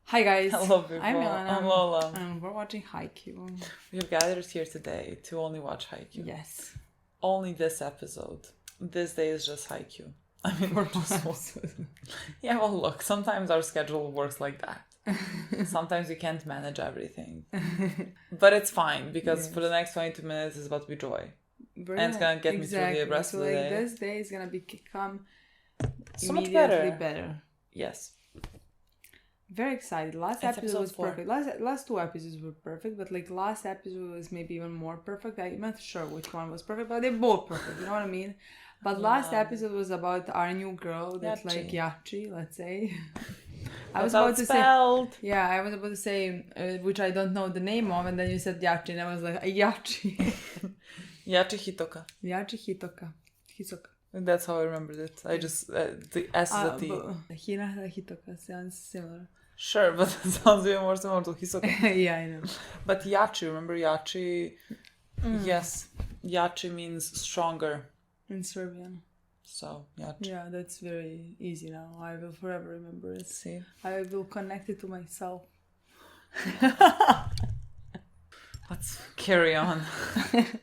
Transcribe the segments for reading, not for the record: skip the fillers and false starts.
Hi guys, Hello people, I'm Milena. I'm Lola. And we're watching Haikyuu. We've gathered here today to only watch Haikyuu. Yes. Only this episode. This day is just Haikyuu. I mean, For just one one. Yeah, well look, sometimes our schedule works like that. Sometimes we can't manage everything. But it's fine because for the next 22 minutes it's about to be joy. And it's gonna get me through the rest of the day. This day is gonna become So much immediately better. Yes. Very excited. Last It's episode was 4. perfect. Last two episodes were perfect, but like last episode was maybe even more perfect. I'm not sure which one was perfect, but they're both perfect. You know what I mean? But last episode was about our new girl that's like Yachi, let's say. I was about to say, I was about to say, which I don't know the name of, and then you said Yachi, and I was like, Yachi. Yachi Hitoka. Yachi Hisoka. That's how I remembered it. I just, the S is a T. Hinata Hitoka sounds similar. Sure, but it sounds even more similar to Hisoka. Yeah, I know. But Yachi, remember Yachi? Yes. Yachi means stronger. In Serbian. So, Yachi. Yeah, that's very easy now. I will forever remember it. See? I will connect it to myself. Let's carry on.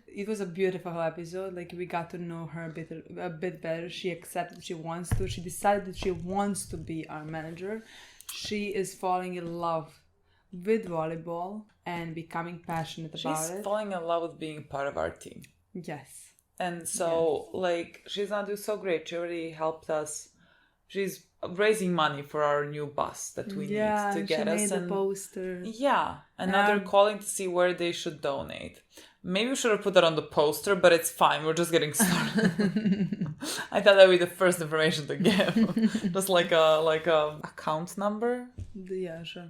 It was a beautiful episode. Like, we got to know her a bit better. She accepted she wants to. She decided that she wants to be our manager. She is falling in love with volleyball and becoming passionate about it. She's falling in love with being part of our team. Yes. And so, like, she's gonna do so great. She already helped us. She's raising money for our new bus that we need to get us. Yeah, she made a poster. Yeah, and now they're calling to see where they should donate. Maybe we should have put that on the poster, but it's fine. We're just getting started. I thought that would be the first information to give. Just like a account number. Yeah, sure.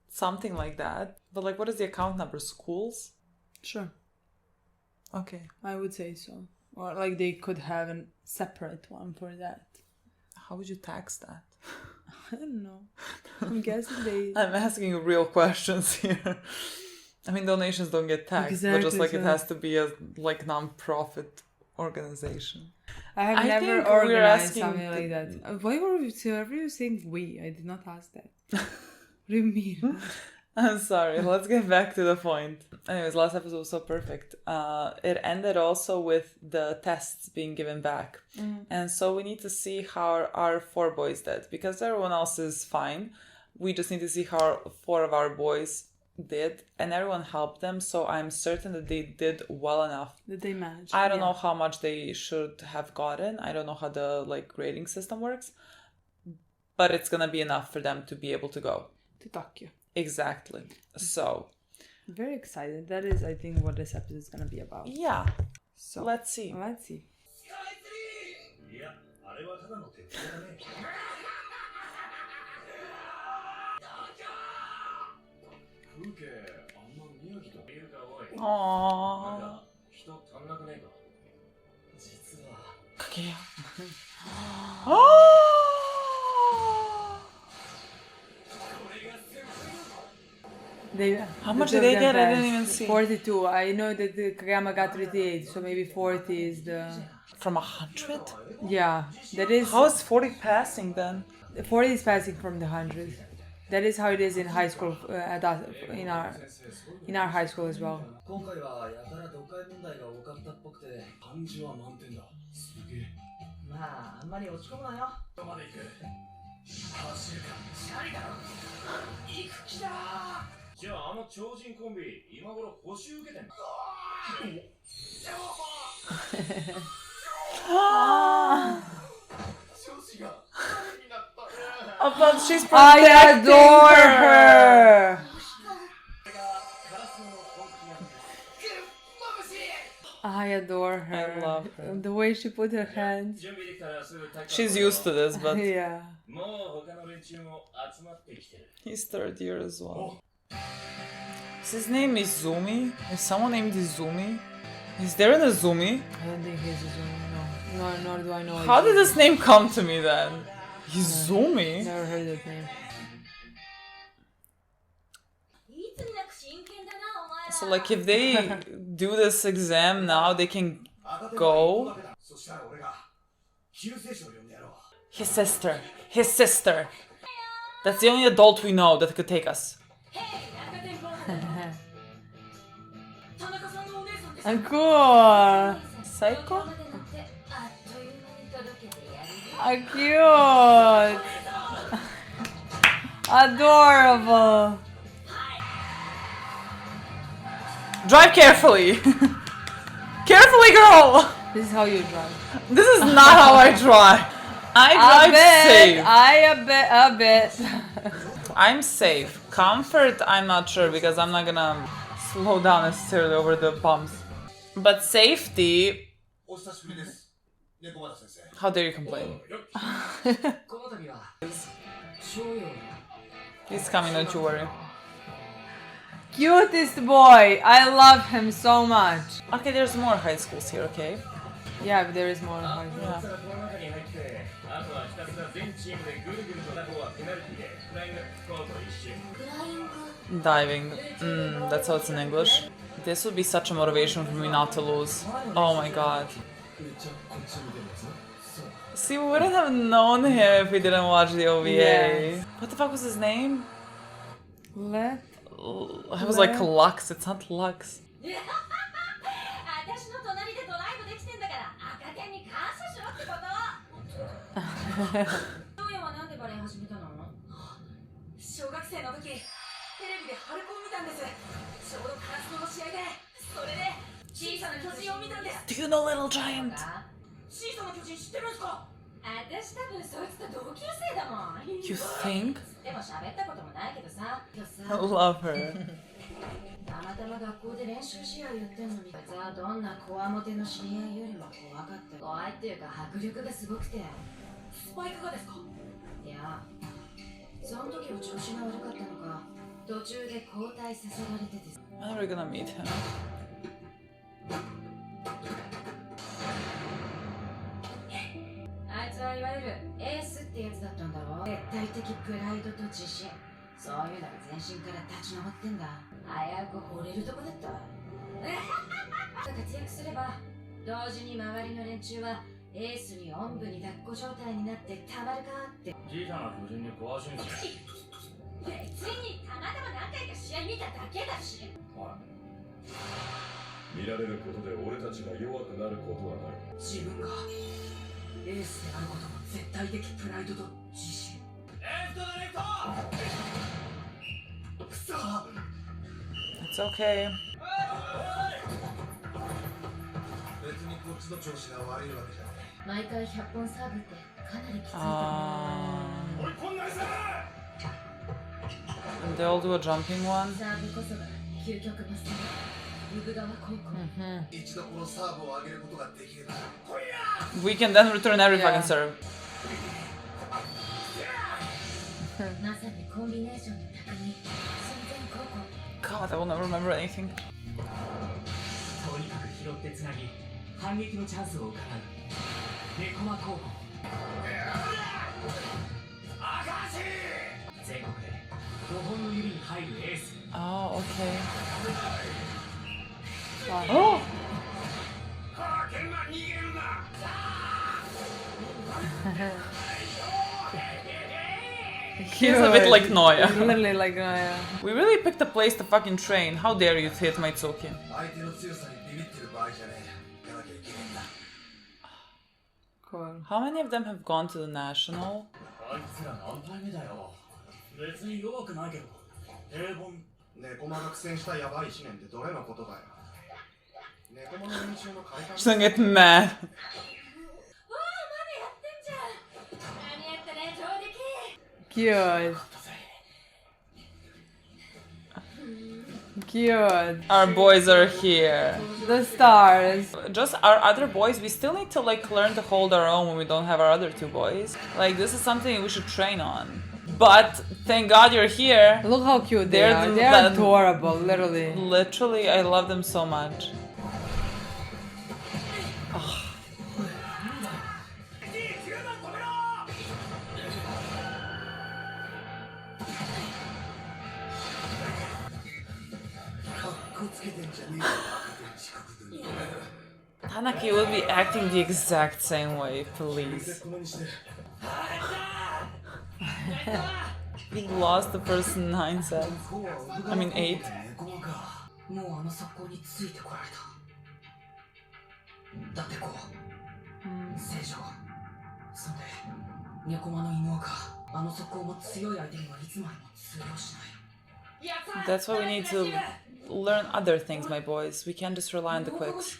Something like that. But like, what is the account number? Schools? Sure. Okay. I would say so. Or like they could have a separate one for that. How would you tax that? I don't know. I'm guessing they... I'm asking you real questions here. I mean, donations don't get taxed, but just like it has to be a like non-profit organization. I have never organized something like that. Why were you saying we? I did not ask that. What do you mean? I'm sorry. Let's get back to the point. Anyways, last episode was so perfect. It ended also with the tests being given back. And so we need to see how our 4 boys did. Because everyone else is fine. We just need to see how 4 of our boys did. And everyone helped them. So I'm certain that they did well enough. That they managed. I don't know how much they should have gotten. I don't know how the grading system works. But it's going to be enough for them to be able to go. To Tokyo. Exactly. So... very excited. That is, I think, what this episode is going to be about. Yeah. So let's see. Aww. Kaguya. How much did they get? I didn't even see. 42. I know that the Kagama got 38, so maybe 40 is the... From 100? Yeah, that is... How is 40 passing then? 40 is passing from the 100. That is how it is in high school, in our high school as well. But she's protecting I adore her! I adore her. I love her. The way she put her hands. She's used to this, but yeah. He's 3rd year as well. Is his name Izumi? Is someone named Izumi? Is there an Izumi? I don't think he's Izumi, no. Nor do I know. How did this name come to me then? Izumi? Never heard that name. So like if they do this exam now, they can go. His sister. That's the only adult we know that could take us. Cool. Psycho? Cute. Adorable. Drive carefully. Carefully, girl. This is how you drive. This is not how I drive. I drive safe. A bit. I'm safe. Comfort, I'm not sure because I'm not gonna slow down necessarily over the bumps. But safety. How dare you complain? He's coming, don't you worry. Cutest boy. I love him so much. Okay, there's more high schools here, okay? Yeah, but there is more high school. Yeah. Diving. That's how it's in English. This would be such a motivation for me not to lose. Oh my god. See, we wouldn't have known him if we didn't watch the OVA. Yes. What the fuck was his name? Let. I was like Lux, it's not Lux. Do you know Little Giant? You think? I love her. When are we gonna meet him? It's okay. And they all do a jumping one. We can then return every fucking serve. God, I will never remember anything. Oh, okay. Oh! He's a bit like Noya. Literally like Noya. We really picked a place to fucking train. How dare you hit Maitsuki? Cool. How many of them have gone to the national? She's gonna get mad. Cute. Cute. Our boys are here. The stars. Just our other boys, we still need to like learn to hold our own when we don't have our other two boys. Like this is something we should train on. But thank God you're here. Look how cute they are. They're adorable, literally. Literally, I love them so much. Tanaki will be acting the exact same way, please. We lost the first 9 sets. I mean 8. もうあの速攻についてこられた。だってこう、正常。そんで、猫間の犬王か、あの速攻も強い相手にはいつまでも通用しない。That's why we need to learn other things, my boys. We can't just rely on the quicks.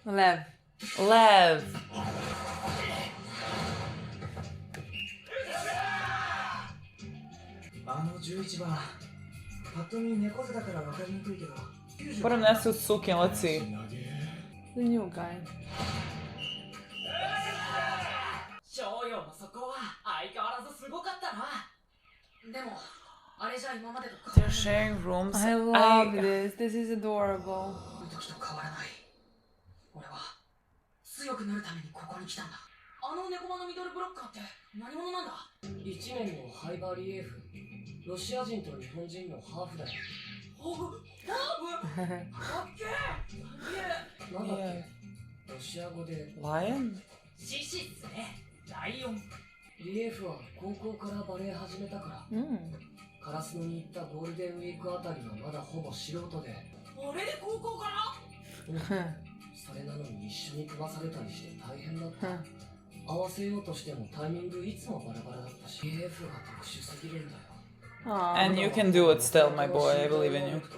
Lev. Lev! あの11番、パッと見猫背だから分かりにくいけど。 Put him next to Suki and let's see. The new guy. 翔陽の速攻は相変わらずすごかったな。でも、あれじゃ今までと They're sharing rooms. I love this. This is adorable. 時と変わらない。俺は強くなるためにここに来たんだ。あの猫間のミドルブロッカーって何者なんだ。1年のハイバリエフ。ロシア人と日本人のハーフだよ。ハーフ？かっけえ！なんだっけ？ロシア語で Lion? 獅子っすね。ライオン。リエフは高校からバレエ始めたから。カラスノに行ったゴールデンウィークあたりはまだほぼ素人で。あれで高校から？それなのに一緒に組まされたりして大変だった。合わせようとしてもタイミングいつもバラバラだったし、リエフが特殊すぎるんだよ。And you can do it still, my boy. I believe in you. 確か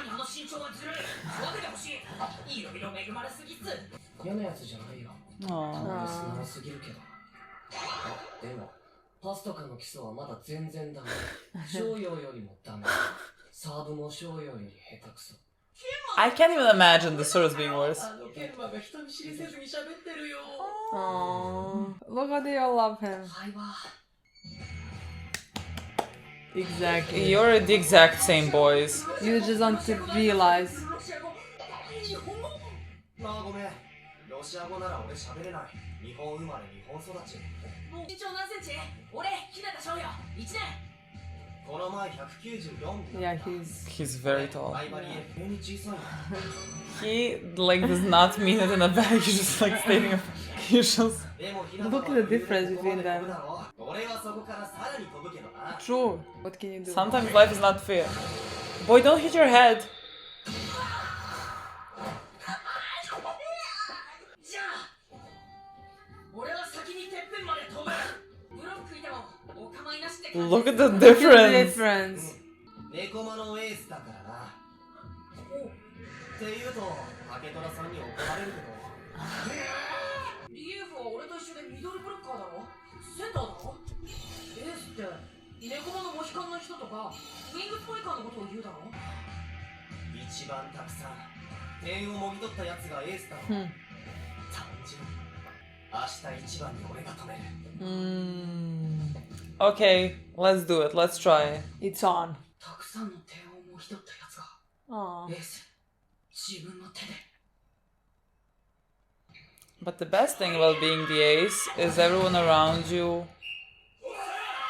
にあの身長はずるい。分けてほしい。いろいろ恵まれすぎっす。嫌なやつじゃないよ。素直すぎるけど。でも、パスとかの基礎はまだ全然ダメ。翔陽よりもダメ。サーブも翔陽より下手くそ。I can't even imagine the serves being worse. Aww. Look how they all love him. Exactly. You're the exact same, boys. You just don't realize. ごめん。ロシア語なら俺喋れない。日本生まれ日本育ち。身長何センチ？俺、日向翔陽、1年。この前194。Yeah, he's very tall. He like does not mean it in a bag. He's just like stating a he's just. Look at the difference between them. True. What can you do? Sometimes life is not fair. Boy, don't hit your head. Look at the difference. Okay, let's do it. Let's try. It's on. Aww. But the best thing about being the ace is everyone around you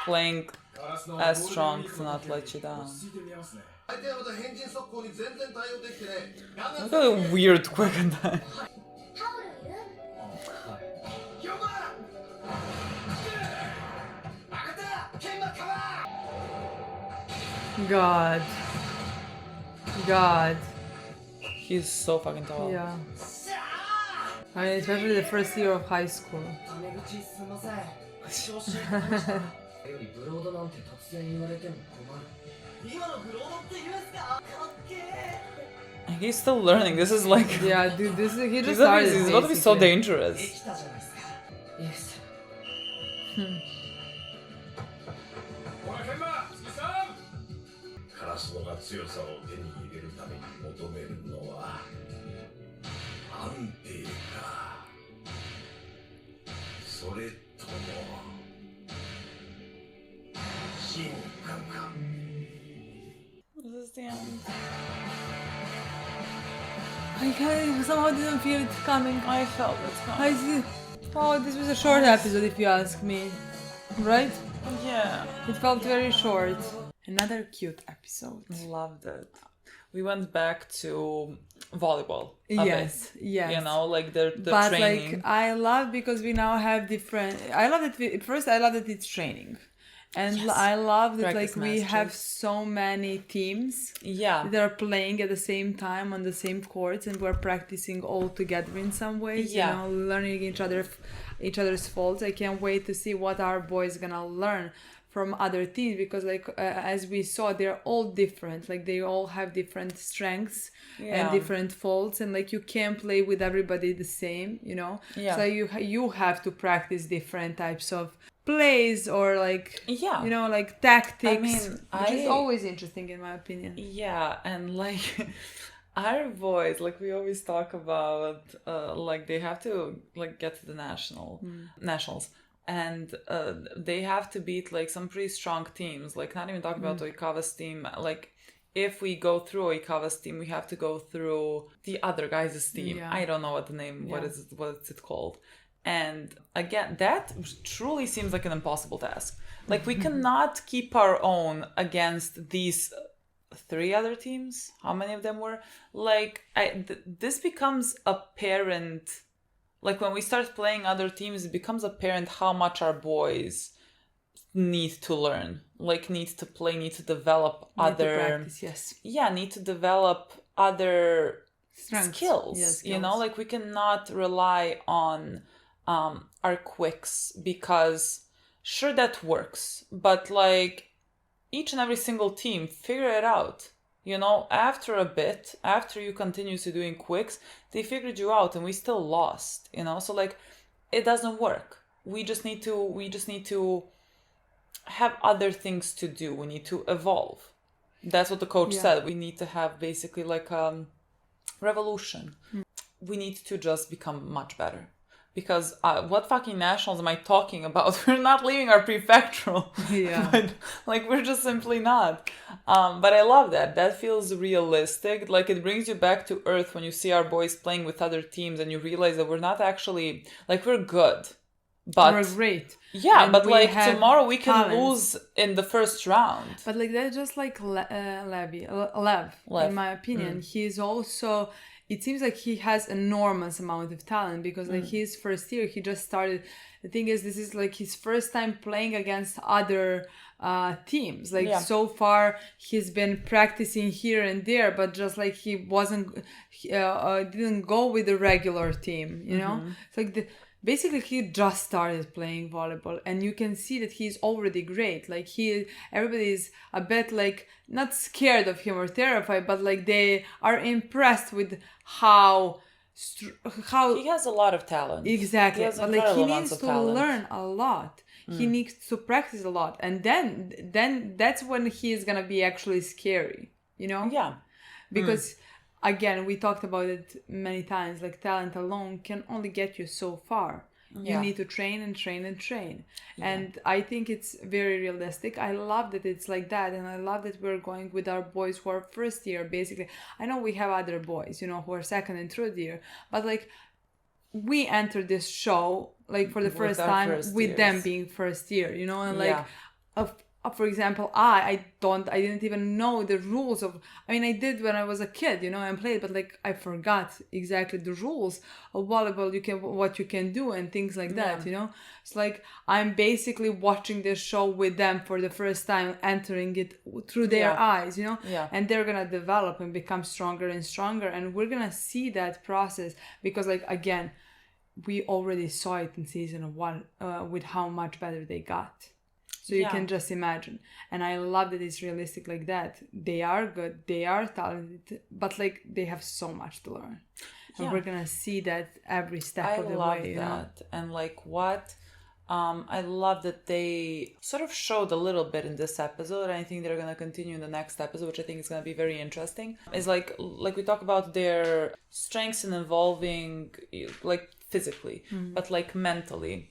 playing as strong to not let you down. Look at the weird quick and time. God. He's so fucking tall. Yeah. I mean, especially the first year of high school. He's still learning. This is like. Yeah, dude, this is he just started. He's about to be so dangerous. This is the end. I somehow didn't feel it coming. I felt it coming. Oh, this was a short episode if you ask me. Right? Yeah. It felt very short. Another cute episode. Loved it. we went back to volleyball. Yes, yes. You know, like the but training. Like I love because we now have different. I love that. At first, I love that it's training, and Yes. I love that Practice like we have matches. so many teams. Yeah. That are playing at the same time on the same courts, and we're practicing all together in some ways. Yeah. You know, learning each other's faults. I can't wait to see what our boys gonna learn from other teams, because like as we saw, they're all different. Like they all have different strengths and different faults, and like you can't play with everybody the same, you know. Yeah. So you have to practice different types of plays, or like you know, like tactics, which is always interesting in my opinion. Yeah, and like our boys, like we always talk about, like they have to like get to the nationals. And they have to beat like some pretty strong teams. Like not even talking about Oikawa's team. Like if we go through Oikawa's team, we have to go through the other guys' team. Yeah. I don't know what the name. Yeah. What's it called? And again, that truly seems like an impossible task. Like we cannot keep our own against these 3 other teams. How many of them were? Like this becomes apparent. Like when we start playing other teams, it becomes apparent how much our boys need to learn, like need to play, need to develop other practice, yes. Yeah, need to develop other skills. Yes, you know, like we cannot rely on our quicks, because sure that works, but like each and every single team figure it out. You know, after a bit, after you continuously doing quicks, they figured you out, and we still lost, you know? So like it doesn't work. We just need to have other things to do. We need to evolve. That's what the coach said. We need to have basically like revolution. We need to just become much better. Because what fucking nationals am I talking about? We're not leaving our prefectural. Yeah. But, like, we're just simply not. But I love that. That feels realistic. Like, it brings you back to earth when you see our boys playing with other teams and you realize that we're not actually... Like, we're good. But we're great. Yeah, and but, like, tomorrow we can talents. lose in the first round. But, like, that's just like Lev, in my opinion. He's also... It seems like he has enormous amount of talent, because like his first year, he just started. The thing is, this is like his first time playing against other teams. Like so far, he's been practicing here and there, but just like he didn't go with the regular team. You know, it's like basically he just started playing volleyball, and you can see that he's already great. Like everybody is a bit like not scared of him or terrified, but like they are impressed with how he has a lot of talent. Exactly, but like he needs to learn a lot. He needs to practice a lot, and then that's when he is gonna be actually scary. You know? Yeah, because. Again, we talked about it many times, like talent alone can only get you so far. You need to train and train and train. Yeah. And I think it's very realistic. I love that it's like that. And I love that we're going with our boys who are first year, basically. I know we have other boys, you know, who are second and third year. But like, we entered this show, like for the first time with them being first year, you know? And like, for example, I didn't even know the rules of, I mean, I did when I was a kid, you know, and played, but like I forgot exactly the rules of volleyball, what you can do and things like that, you know. It's like I'm basically watching this show with them for the first time, entering it through their eyes, you know, and they're gonna develop and become stronger and stronger, and we're gonna see that process, because like again, we already saw it in season 1 with how much better they got. So you can just imagine. And I love that it's realistic like that. They are good. They are talented. But like they have so much to learn. And we're going to see that every step of the way. I love that. You know? And like what... I love that they sort of showed a little bit in this episode, and I think they're going to continue in the next episode, which I think is going to be very interesting. Is like we talk about their strengths in evolving, like physically, but like mentally.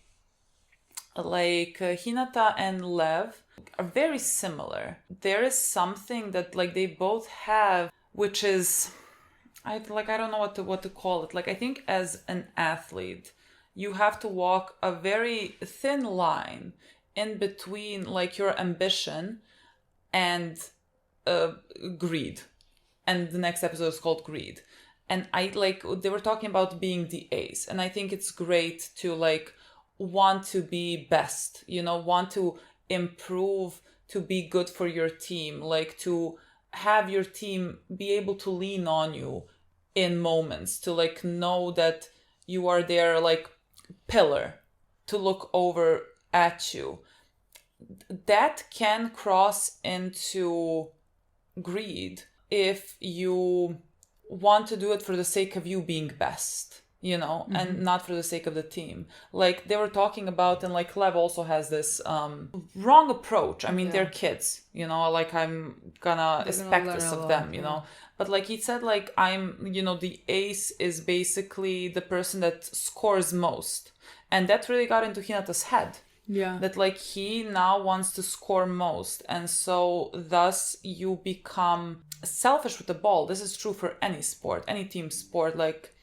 Like Hinata and Lev are very similar. There is something that like they both have, which is, I don't know what to call it. Like I think as an athlete, you have to walk a very thin line in between like your ambition and greed. and the next episode is called Greed. And I like, they were talking about being the ace, and I think it's great to like want to be best, you know, want to improve, to be good for your team, like to have your team be able to lean on you in moments, to like know that you are their like pillar to look over at you. That can cross into greed if you want to do it for the sake of you being best, you know, and not for the sake of the team. Like they were talking about, and like Lev also has this wrong approach. I mean, they're kids, you know, like I'm gonna expect this of them, you know. But like he said, like I'm, you know, the ace is basically the person that scores most. And that really got into Hinata's head. Yeah. That like he now wants to score most. And so thus you become selfish with the ball. This is true for any sport, any team sport. Like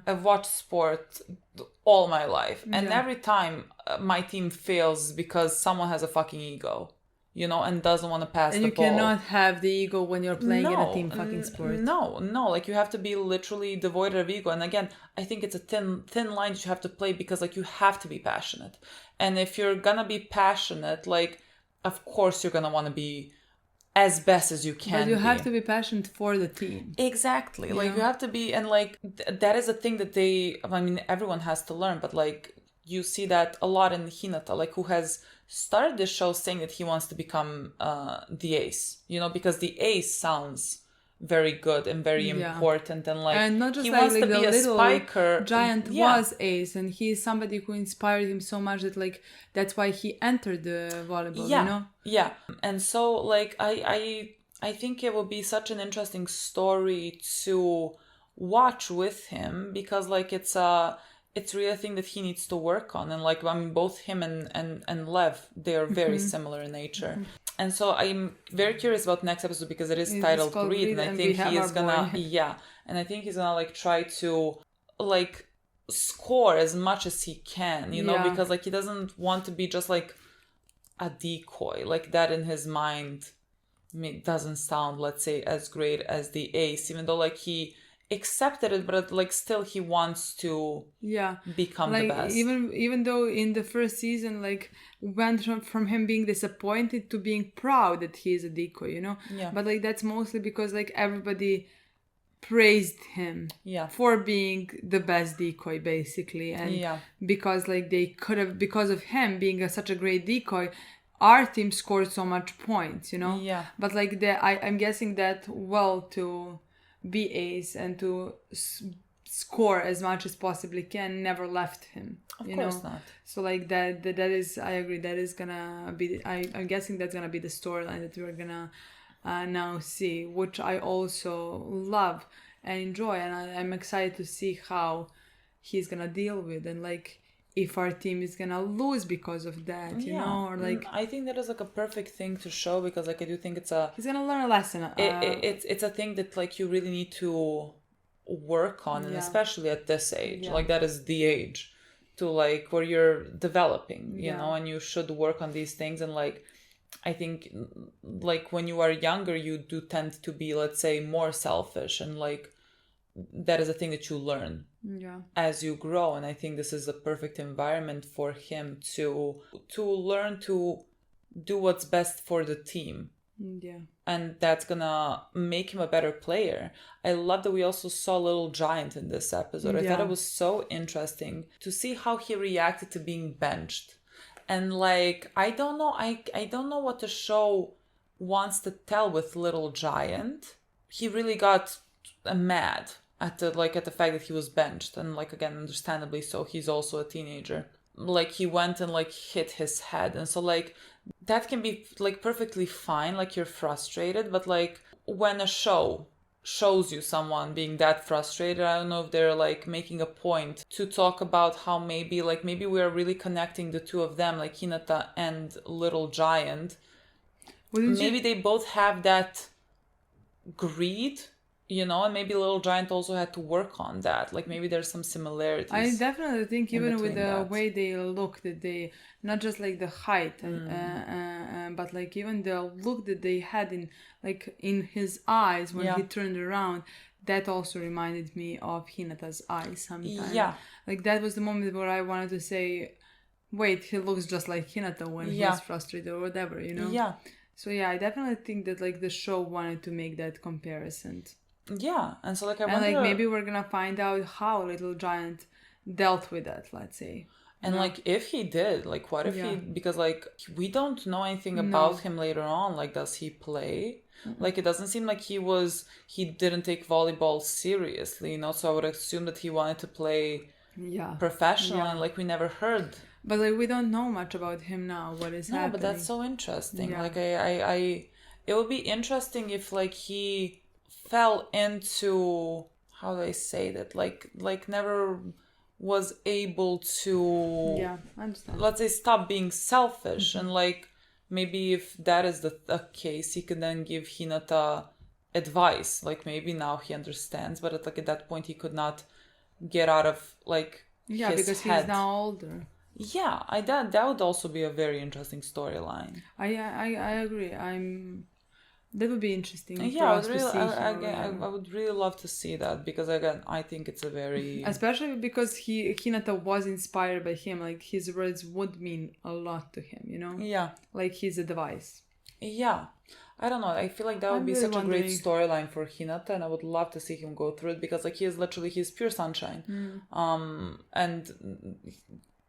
I've watched sport all my life. And every time my team fails because someone has a fucking ego, you know, and doesn't want to pass the ball. And you cannot have the ego when you're playing in a team fucking sport. No. Like you have to be literally devoid of ego. And again, I think it's a thin line that you have to play, because like you have to be passionate. And if you're gonna be passionate, like of course you're gonna want to be as best as you can. But you have to be passionate for the team. Exactly. Yeah. Like you have to be, and like that is a thing that I mean, everyone has to learn, but like you see that a lot in Hinata, like who has started this show saying that he wants to become the ace, you know, because the ace sounds very good and very important, and like and not just he like, wants like to the be a little spiker. giant was ace, and he's somebody who inspired him so much that like that's why he entered the volleyball, you know. And so like I think it will be such an interesting story to watch with him, because like it's really a thing that he needs to work on. And like, I mean, both him and Lev, they are very similar in nature. And so I'm very curious about next episode, because it is titled Greed, and I think he is gonna and I think he's gonna like try to like score as much as he can, you know, because like he doesn't want to be just like a decoy. Like that in his mind doesn't sound, let's say, as great as the ace, even though like he accepted it, but like still he wants to become like, the best. Even though in the first season, like went from him being disappointed to being proud that he is a decoy, you know. But like that's mostly because like everybody praised him for being the best decoy, basically, and because like they could have, because of him being such a great decoy, our team scored so much points, you know. But like I'm guessing that to be ace and to score as much as possibly can never left him, of course not. So like that is, I agree, that is gonna be, I'm guessing that's gonna be the storyline that we're gonna now see, which I also love and enjoy, and I'm excited to see how he's gonna deal with, and like if our team is gonna lose because of that, you know, or like I think that is like a perfect thing to show, because like I do think he's gonna learn a lesson. It's a thing that like you really need to work on, and especially at this age, like that is the age to like where you're developing, you know, and you should work on these things. And like I think like when you are younger, you do tend to be, let's say, more selfish, and like that is a thing that you learn as you grow. And I think this is a perfect environment for him to learn to do what's best for the team. And that's gonna make him a better player. I love that we also saw Little Giant in this episode. I thought it was so interesting to see how he reacted to being benched. And like I don't know what the show wants to tell with Little Giant. He really got mad at the fact that he was benched, and like again, understandably so, he's also a teenager. Like he went and like hit his head, and so like that can be like perfectly fine, like you're frustrated, but like when a show shows you someone being that frustrated, I don't know if they're like making a point to talk about how maybe we are really connecting the two of them, like Hinata and Little Giant. Maybe they both have that greed, you know, and maybe Little Giant also had to work on that. Like maybe there's some similarities. I definitely think even with the way they look, that they not just like the height, but but like even the look that they had in his eyes when he turned around, that also reminded me of Hinata's eyes sometimes. Yeah. Like that was the moment where I wanted to say, wait, he looks just like Hinata when he's frustrated or whatever, you know? Yeah. So yeah, I definitely think that like the show wanted to make that comparison. Yeah, and so like I wonder... And like maybe we're gonna find out how Little Giant dealt with that, let's say. And like if he did, like what if he... Because like we don't know anything about him later on. Like does he play? Like it doesn't seem like he didn't take volleyball seriously, you know? So I would assume that he wanted to play professional and like we never heard... But like we don't know much about him now. What is happening? But that's so interesting. Like I it would be interesting if like he fell into, how do I say that? Like never was able to I understand. Let's say stop being selfish and like maybe if that is the case, he could then give Hinata advice. Like maybe now he understands, but at that point he could not get out of like his because head. He's now older. Yeah, that would also be a very interesting storyline. I agree. That would be interesting. Yeah, I would really love to see that because again, I think it's a very... Especially because Hinata was inspired by him. Like his words would mean a lot to him, you know? Yeah. Like his advice. Yeah. I don't know. I feel like that would be such a great storyline for Hinata, and I would love to see him go through it because like he's pure sunshine. And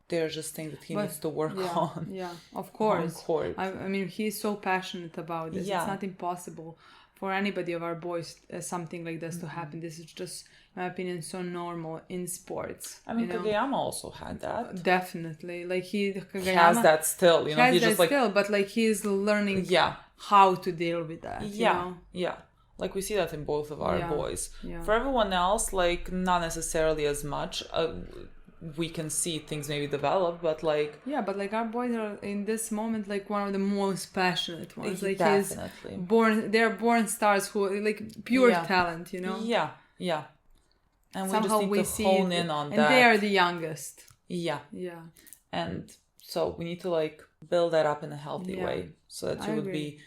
there's just things that he needs to work on. Yeah, of course. On court. I mean, he's so passionate about this. It's not impossible for anybody of our boys something like this to happen. This is just, in my opinion, so normal in sports. I mean, Kageyama also had that. Definitely. Like he has that still, you know. Has that still, but like he's learning how to deal with that. You know? Yeah. Like we see that in both of our boys. For everyone else, like not necessarily as much. We can see things maybe develop, but like... Yeah, but like our boys are in this moment like one of the most passionate ones. Like definitely. they're born stars who like pure talent, you know? Yeah. And somehow we just need to hone in on that. And they are the youngest. Yeah. And so we need to like build that up in a healthy way so that you would be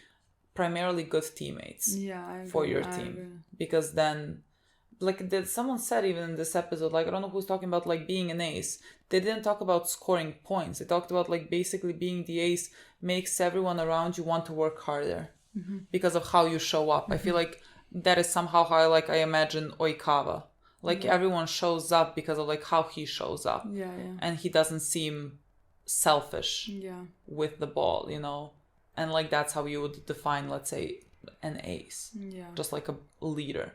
primarily good teammates for your team. Because then... Like someone said even in this episode, like I don't know who's talking about like being an ace. They didn't talk about scoring points. They talked about like basically being the ace makes everyone around you want to work harder because of how you show up. I feel like that is somehow how I imagine Oikawa. Like everyone shows up because of like how he shows up. And he doesn't seem selfish with the ball, you know? And like that's how you would define, let's say, an ace. Just like a leader.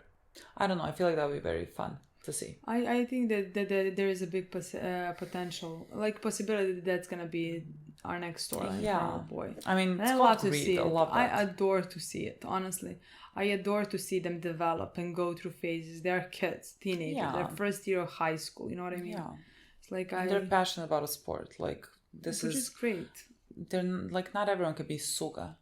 I don't know. I feel like that would be very fun to see. I think that there is a big potential, like possibility that that's gonna be our next storyline for our boy. I mean, I love to see it. I adore to see it. Honestly, I adore to see them develop and go through phases. They're kids, teenagers, their first year of high school. You know what I mean? Yeah. It's like they're passionate about a sport. Like which is great. They're like not everyone could be Suga.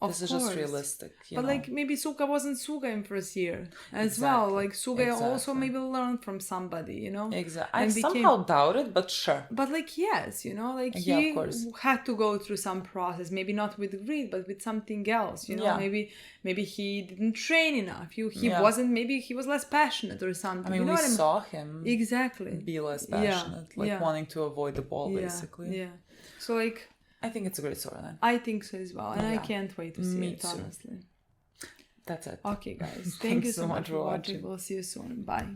This is just realistic, but like maybe Suga wasn't Suga in first year as well. Like Suga also maybe learned from somebody, you know. Exactly. I somehow doubt it, but sure. But like yes, you know, like he had to go through some process. Maybe not with greed, but with something else. You know, maybe he didn't train enough. He wasn't. Maybe he was less passionate or something. I mean, we saw him be less passionate, like wanting to avoid the ball, basically. Yeah. So like. I think it's a great storyline. I think so as well. And I can't wait to see it, honestly. That's it. Okay, guys. Thank you so much for watching. We'll see you soon. Bye.